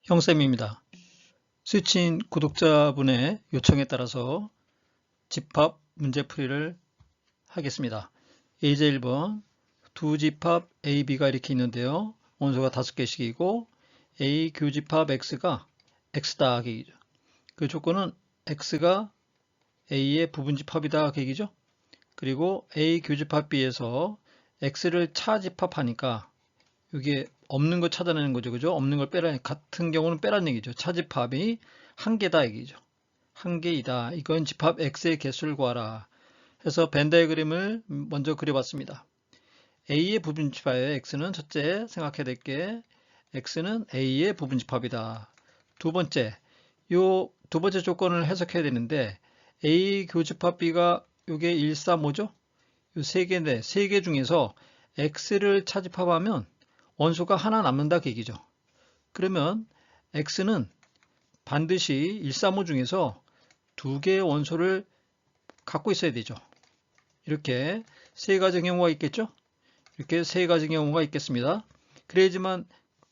형쌤입니다. 스위친 구독자분의 요청에 따라서 집합 문제풀이를 하겠습니다. 예제 1번 두 집합 A, B가 이렇게 있는데요. 원소가 5개씩이고 A 교집합 X가 X 더하기죠. 그 조건은 X가 A의 부분집합이다 그 얘기죠. 그리고 A 교집합 B에서 X를 차집합하니까 이게 없는 거 찾아내는 거죠. 그죠? 없는 걸 빼라. 같은 경우는 빼라는 얘기죠. 차집합이 한 개다 얘기죠. 한 개이다. 이건 집합 X의 개수를 구하라. 해서 벤 다이어그램을 먼저 그려봤습니다. A의 부분집합의 X는 첫째 생각해야 될 게 X는 A의 부분집합이다. 두 번째, 요 두 번째 조건을 해석해야 되는데 A 교집합 B가 요게 1, 4, 5죠? 요 세 개인데 세 개 중에서 X를 차집합하면 원소가 하나 남는다 그 얘기죠. 그러면 X는 반드시 1, 3, 5 중에서 두 개의 원소를 갖고 있어야 되죠. 이렇게 세 가지 경우가 있겠죠. 이렇게 세 가지 경우가 있겠습니다. 그래야지만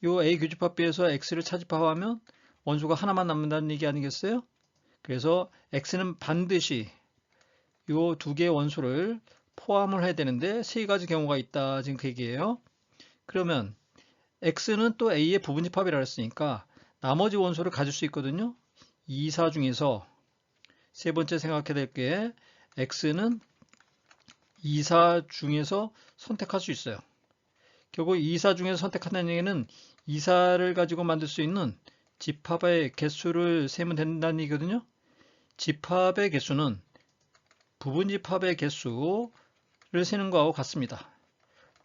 요 A 교집합 B에서 X를 차집합하면 원소가 하나만 남는다는 얘기 아니겠어요? 그래서 X는 반드시 요 두 개의 원소를 포함을 해야 되는데 세 가지 경우가 있다. 지금 그 얘기예요. 그러면 X는 또 A의 부분집합이라 했으니까 나머지 원소를 가질 수 있거든요. 2, 4 중에서 세 번째 생각해야 될 게 X는 2, 4 중에서 선택할 수 있어요. 결국 2, 4 중에서 선택한다는 얘기는 2, 4를 가지고 만들 수 있는 집합의 개수를 세면 된다는 얘기거든요. 집합의 개수는 부분집합의 개수를 세는 거하고 같습니다.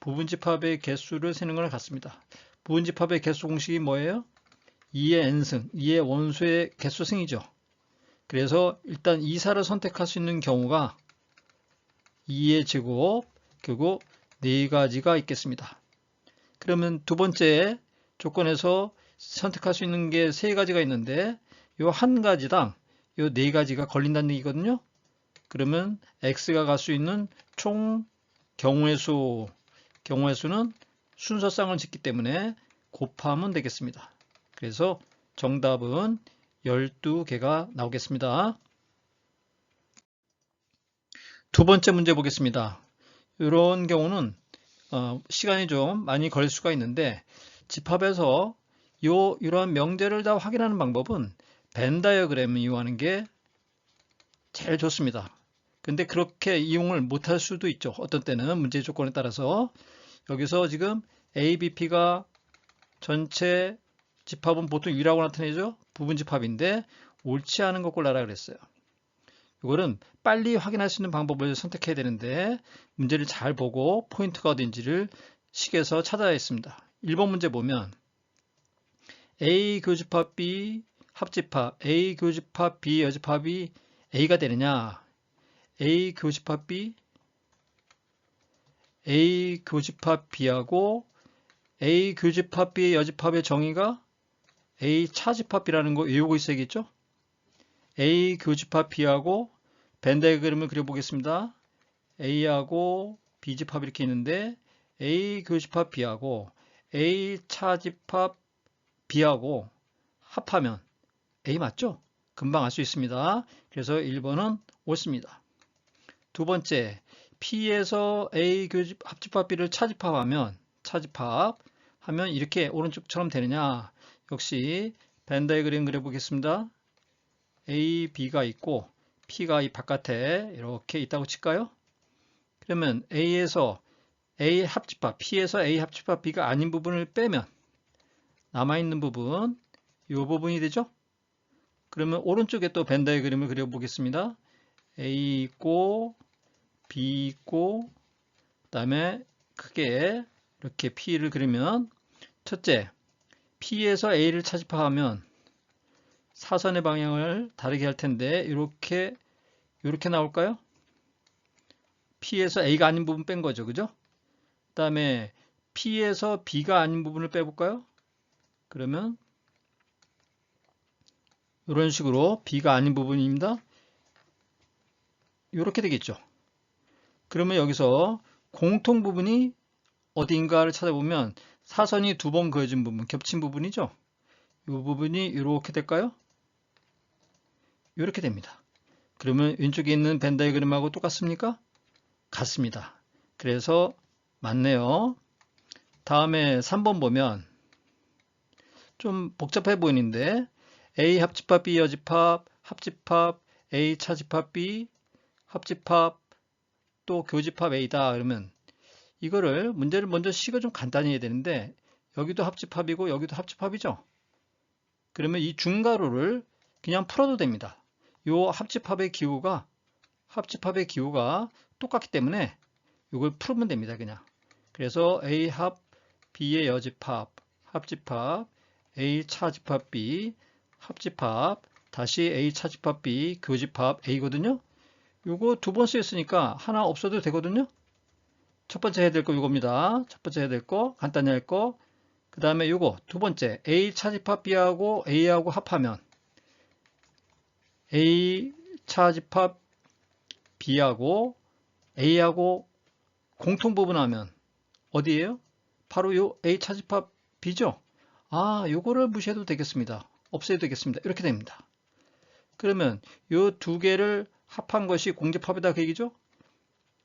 부분집합의 개수를 세는 거랑 같습니다. 부분집합의 개수 공식이 뭐예요? 2의 n승, 2의 원소의 개수승이죠. 그래서 일단 2사를 선택할 수 있는 경우가 2의 제곱, 결국 4가지가 있겠습니다. 그러면 두 번째 조건에서 선택할 수 있는 게 3가지가 있는데 이 한 가지당 이 4가지가 걸린다는 얘기거든요. 그러면 x가 갈 수 있는 총 경우의 수는 순서쌍을 짓기 때문에 곱하면 되겠습니다. 그래서 정답은 12개가 나오겠습니다. 두 번째 문제 보겠습니다. 이런 경우는 시간이 좀 많이 걸릴 수가 있는데 집합에서 이러한 명제를 다 확인하는 방법은 벤 다이어그램을 이용하는 게 제일 좋습니다. 근데 그렇게 이용을 못할 수도 있죠. 어떤 때는 문제 조건에 따라서 여기서 지금 ABP가 전체 집합은 보통 2라고 나타내죠. 부분집합인데 옳지 않은 것 골라라 그랬어요. 이거는 빨리 확인할 수 있는 방법을 선택해야 되는데 문제를 잘 보고 포인트가 어딘지를 식에서 찾아야 했습니다. 1번 문제 보면 A 교집합 B 합집합 A 교집합 B 여집합이 A가 되느냐 A 교집합 B A 교집합 B하고 A 교집합 B의 여집합의 정의가 A 차집합이라는 거 외우고 있어야겠죠? A 교집합 B하고 벤 다이어그램을 그려보겠습니다. A하고 B집합 이렇게 있는데 A 교집합 B하고 A 차집합 B하고 합하면 A 맞죠? 금방 알 수 있습니다. 그래서 1번은 옳습니다. 두 번째, P에서 A 합집합 B를 차집합하면 이렇게 오른쪽처럼 되느냐? 역시 벤 다이어그램 그려보겠습니다. A, B가 있고 P가 이 바깥에 이렇게 있다고 칠까요? 그러면 A에서 A 합집합, P에서 A 합집합 B가 아닌 부분을 빼면 남아있는 부분, 이 부분이 되죠? 그러면 오른쪽에 또 벤 다이어그램을 그려보겠습니다. A 있고 B 있고 그 다음에 크게 이렇게 P를 그리면 첫째, P에서 A를 차집합하면 사선의 방향을 다르게 할 텐데 이렇게 나올까요? P에서 A가 아닌 부분 뺀 거죠. 그죠? 그 다음에 P에서 B가 아닌 부분을 빼볼까요? 그러면 이런 식으로 B가 아닌 부분입니다. 이렇게 되겠죠. 그러면 여기서 공통 부분이 어디인가를 찾아보면 사선이 두 번 그어진 부분, 겹친 부분이죠. 이 부분이 이렇게 될까요? 이렇게 됩니다. 그러면 왼쪽에 있는 벤 다이어그램하고 똑같습니까? 같습니다. 그래서 맞네요. 다음에 3번 보면 좀 복잡해 보이는데 A 합집합 B 여집합 합집합 A 차집합 B 합집합 또 교집합 A다 그러면 이거를 문제를 먼저 식을 좀 간단히 해야 되는데 여기도 합집합이고 여기도 합집합이죠. 그러면 이 중괄호를 그냥 풀어도 됩니다. 이 합집합의 기호가 똑같기 때문에 이걸 풀면 됩니다. 그냥. 그래서 A 합 B의 여집합 합집합 A 차집합 B 합집합 다시 A 차집합 B 교집합 A거든요. 요거 두 번 쓰였으니까 하나 없어도 되거든요. 첫 번째 해야 될 거 이겁니다. 첫 번째 해야 될 거 간단히 할 거. 그 다음에 요거 두 번째 A 차집합 B하고 A하고 합하면 A 차집합 B하고 A하고 공통 부분하면 어디예요? 바로 요 A 차집합 B죠? 아, 요거를 무시해도 되겠습니다. 없애도 되겠습니다. 이렇게 됩니다. 그러면 요 두 개를 합한 것이 공집합이다 그 얘기죠?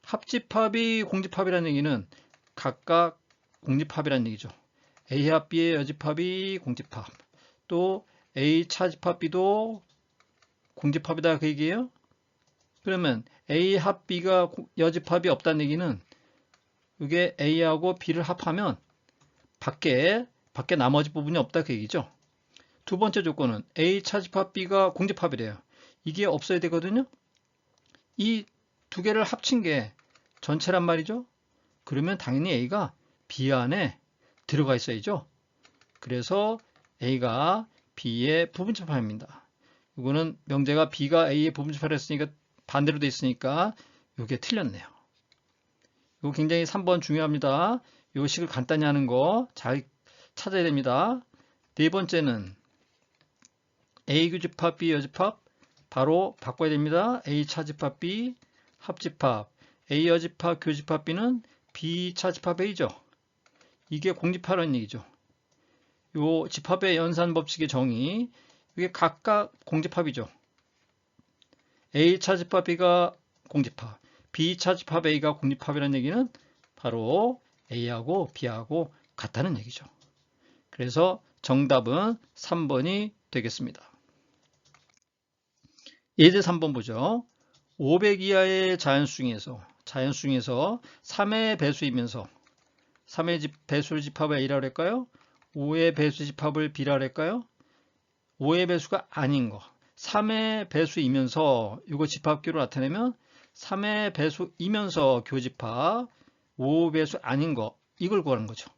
합집합이 공집합이라는 얘기는 각각 공집합이라는 얘기죠. A 합 B의 여집합이 공집합, 또 A 차집합 B도 공집합이다 그 얘기예요. 그러면 A 합 B가 여집합이 없다는 얘기는 이게 A하고 B를 합하면 밖에 나머지 부분이 없다 그 얘기죠. 두 번째 조건은 A 차집합 B가 공집합이래요. 이게 없어야 되거든요. 이 두 개를 합친 게 전체란 말이죠. 그러면 당연히 A가 B 안에 들어가 있어야죠. 그래서 A가 B의 부분집합입니다. 이거는 명제가 B가 A의 부분집합을 했으니까 반대로 돼 있으니까 이게 틀렸네요. 이거 굉장히 3번 중요합니다. 이 식을 간단히 하는 거 잘 찾아야 됩니다. 네 번째는 A 교집합 B 여집합 바로 바꿔야 됩니다. A 차집합 B 합집합 A 여집합 교집합 B는 B 차집합 A죠. 이게 공집합이라는 얘기죠. 요 집합의 연산 법칙의 정의 이게 각각 공집합이죠. A 차집합 B가 공집합 B 차집합 A가 공집합이라는 얘기는 바로 A하고 B하고 같다는 얘기죠. 그래서 정답은 3번이 되겠습니다. 예제 3번 보죠. 500 이하의 자연수 중에서 3의 배수이면서 3의 배수를 집합을 A라고 할까요? 5의 배수 집합을 B라고 할까요? 5의 배수가 아닌 거 3의 배수이면서 이거 집합기로 나타내면 3의 배수이면서 교집합 5 배수 아닌 거 이걸 구하는 거죠.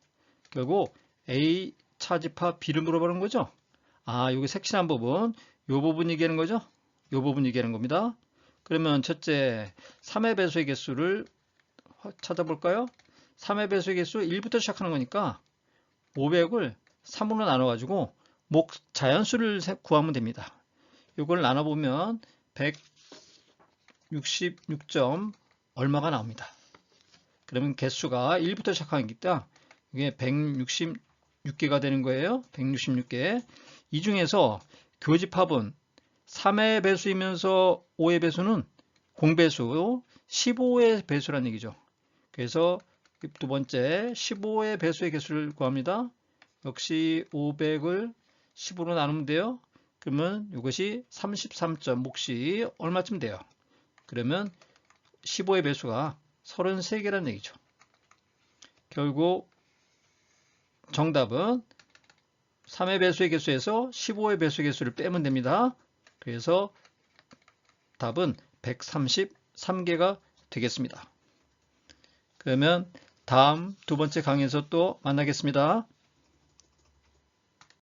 결국 A 차집합 B를 물어보는 거죠. 아, 여기 색칠한 부분 이 부분 얘기하는 거죠. 이 부분 얘기하는 겁니다. 그러면 첫째 3의 배수의 개수를 찾아볼까요? 3의 배수의 개수 1부터 시작하는 거니까 500을 3으로 나눠가지고 자연수를 구하면 됩니다. 이걸 나눠보면 166점 얼마가 나옵니다. 그러면 개수가 1부터 시작하니까 이게 166개가 되는 거예요. 166개. 이 중에서 교집합은 3의 배수이면서 5의 배수는 공배수 15의 배수라는 얘기죠. 그래서 두 번째 15의 배수의 개수를 구합니다. 역시 500을 15로 나누면 돼요. 그러면 이것이 33점 몫이 얼마쯤 돼요? 그러면 15의 배수가 33개라는 얘기죠. 결국 정답은 3의 배수의 개수에서 15의 배수의 개수를 빼면 됩니다. 그래서 답은 133개가 되겠습니다. 그러면 다음 두 번째 강의에서 또 만나겠습니다.